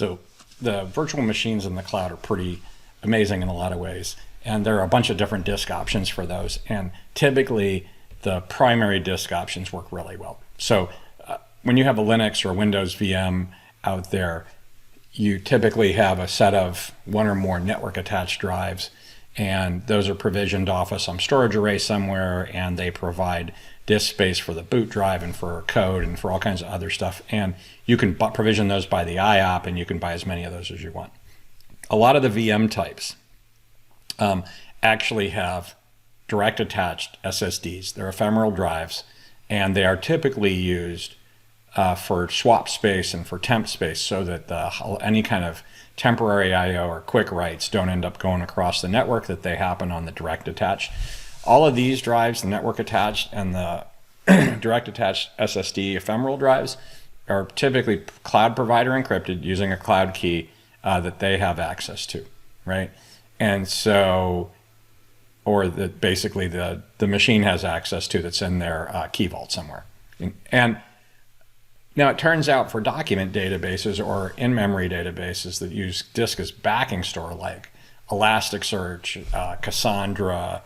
So the virtual machines in the cloud are pretty amazing in a lot of ways. And there are a bunch of different disk options for those. And typically the primary disk options work really well. So when you have a Linux or a Windows VM out there, you typically have a set of one or more network attached drives, and those are provisioned off of some storage array somewhere, and they provide disk space for the boot drive and for code and for all kinds of other stuff. And you can provision those by the IOP, and you can buy as many of those as you want. A lot of the VM types actually have direct attached SSDs. They're ephemeral drives, and they are typically used for swap space and for temp space, so that any kind of temporary I/O or quick writes don't end up going across the network, that they happen on the direct attached. All of these drives, the network attached and the direct attached SSD ephemeral drives, are typically cloud provider encrypted using a cloud key that they have access to, right? And so, or that basically the machine has access to, that's in their key vault somewhere. And now it turns out for document databases or in-memory databases that use disk as backing store, like ElasticSearch, Cassandra,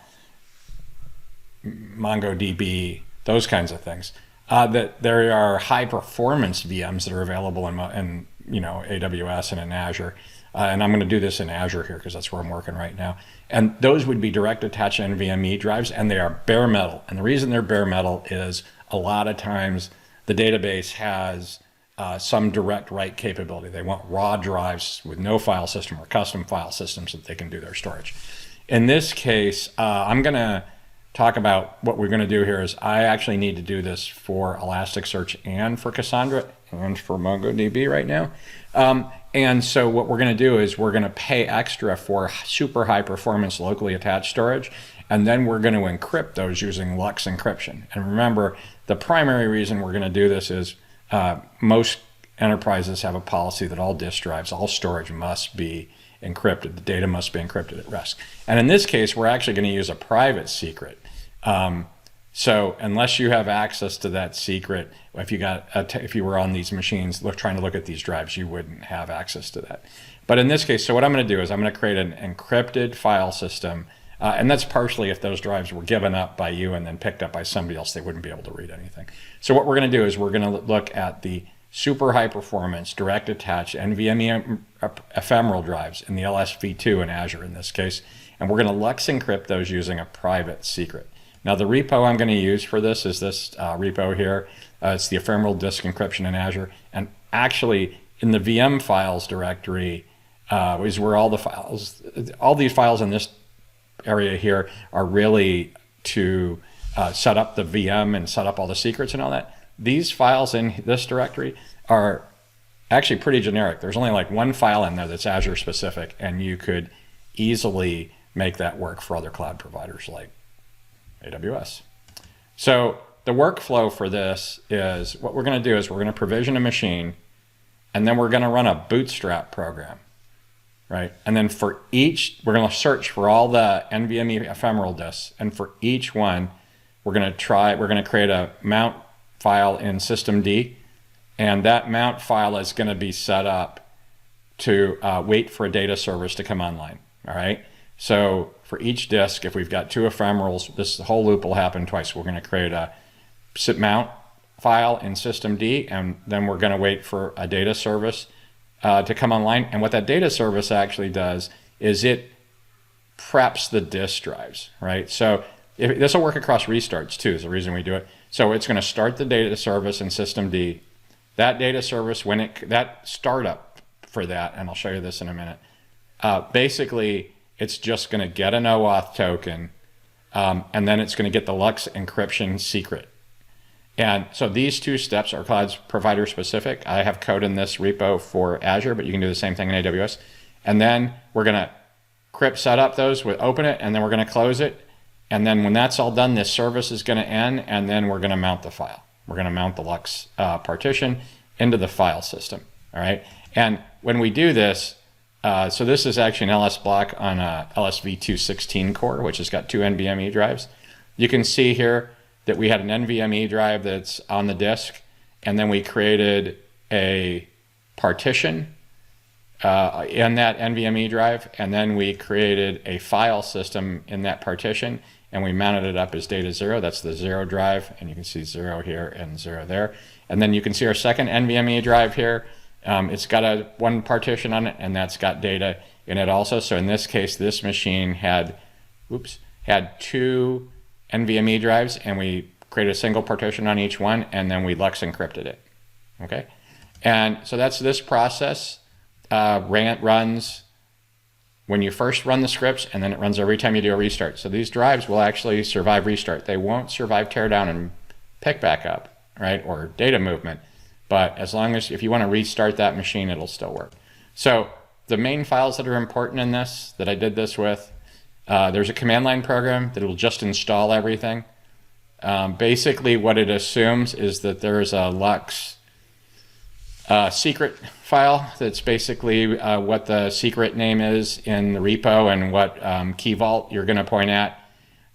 MongoDB, those kinds of things, that there are high-performance VMs that are available in AWS and in Azure. And I'm going to do this in Azure here because that's where I'm working right now. And those would be direct attached NVMe drives, and they are bare metal. And the reason they're bare metal is a lot of times the database has some direct write capability. They want raw drives with no file system or custom file systems that they can do their storage. In this case, I'm going to talk about what we're going to do here is I actually need to do this for Elasticsearch and for Cassandra and for MongoDB right now. And so what we're going to do is we're going to pay extra for super high performance locally attached storage, and then we're going to encrypt those using LUKS encryption. And remember, the primary reason we're going to do this is most enterprises have a policy that all disk drives, all storage must be encrypted. The data must be encrypted at rest. And in this case, we're actually going to use a private secret. So unless you have access to that secret, if you were on these machines trying to look at these drives, you wouldn't have access to that. But in this case, so what I'm going to do is I'm going to create an encrypted file system, and that's partially if those drives were given up by you and then picked up by somebody else, they wouldn't be able to read anything. So what we're going to do is we're going to look at the super high performance direct attached NVMe ephemeral drives in the LSV2 in Azure in this case, and we're going to LUKS encrypt those using a private secret. Now the repo I'm going to use for this is this repo here. It's the ephemeral disk encryption in Azure, and actually in the VM files directory is where all these files in this area here are really to set up the VM and set up all the secrets and all that. These files in this directory are actually pretty generic. There's only like one file in there that's Azure specific, and you could easily make that work for other cloud providers like AWS. So the workflow for this is what we're going to do is we're going to provision a machine, and then we're going to run a bootstrap program, right? And then for each, we're going to search for all the NVMe ephemeral disks, and for each one, we're going to create a mount file in systemd, and that mount file is going to be set up to wait for a data service to come online, all right? So for each disk, if we've got two ephemerals, this whole loop will happen twice. We're going to create a mount file in systemd, and then we're going to wait for a data service to come online. And what that data service actually does is it preps the disk drives, right? So this will work across restarts too, is the reason we do it. So it's going to start the data service in systemd. That data service, that startup for that, and I'll show you this in a minute, basically it's just going to get an OAuth token, and then it's going to get the LUKS encryption secret. And so these two steps are cloud provider specific. I have code in this repo for Azure, but you can do the same thing in AWS. And then we're going to set up those, open it, and then we're going to close it. And then when that's all done, this service is going to end, and then we're going to mount the file. We're going to mount the LUKS partition into the file system, all right? And when we do this, so this is actually an LS block on a LSV216 core, which has got two NVMe drives. You can see here that we had an NVMe drive that's on the disk, and then we created a partition in that NVMe drive, and then we created a file system in that partition, and we mounted it up as data 0. That's the 0 drive, and you can see 0 here and 0 there. And then you can see our second NVMe drive here. It's got one partition on it, and that's got data in it also. So in this case, this machine had 2 NVMe drives, and we created a single partition on each one, and then we LUKS encrypted it. Okay, and so that's this process. Runs when you first run the scripts, and then it runs every time you do a restart. So these drives will actually survive restart. They won't survive teardown and pick back up, right, or data movement. But as long as, if you want to restart that machine, it'll still work. So the main files that are important in this, that I did this with, there's a command line program that will just install everything. Basically what it assumes is that there's a LUKS secret file. That's basically what the secret name is in the repo and what key vault you're going to point at.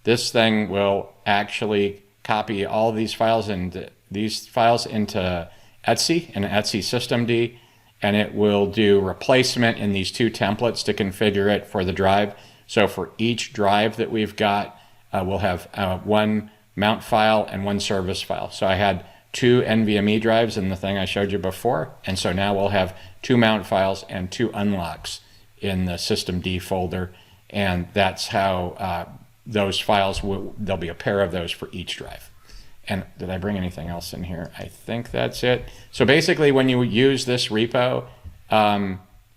This thing will actually copy all these files into Etsy and Etsy systemd, and it will do replacement in these 2 templates to configure it for the drive. So for each drive that we've got, we'll have one mount file and one service file. So I had 2 NVMe drives in the thing I showed you before, and so now we'll have 2 mount files and 2 unlocks in the systemd folder, and that's how those files there'll be a pair of those for each drive. And did I bring anything else in here? I think that's it. So basically, when you use this repo,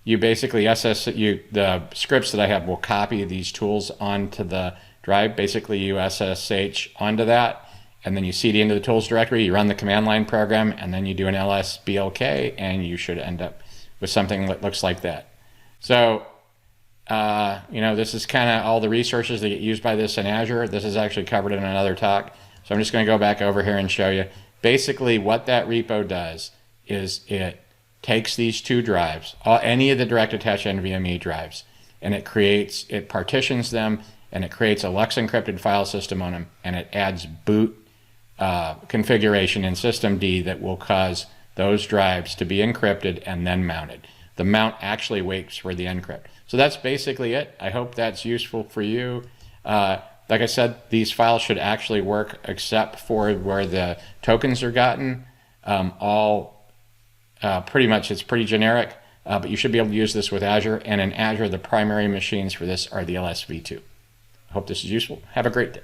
you basically the scripts that I have will copy these tools onto the drive. Basically, you SSH onto that, and then you cd into the tools directory, you run the command line program, and then you do an lsblk, and you should end up with something that looks like that. So, this is kind of all the resources that get used by this in Azure. This is actually covered in another talk. So I'm just going to go back over here and show you. Basically, what that repo does is it takes these 2 drives, any of the direct attached NVMe drives, and it partitions them, and it creates a LUKS encrypted file system on them, and it adds boot configuration in systemd that will cause those drives to be encrypted and then mounted. The mount actually waits for the encrypt. So that's basically it. I hope that's useful for you. Like I said, these files should actually work except for where the tokens are gotten. Pretty much it's pretty generic, but you should be able to use this with Azure. And in Azure, the primary machines for this are the LSV2. I hope this is useful. Have a great day.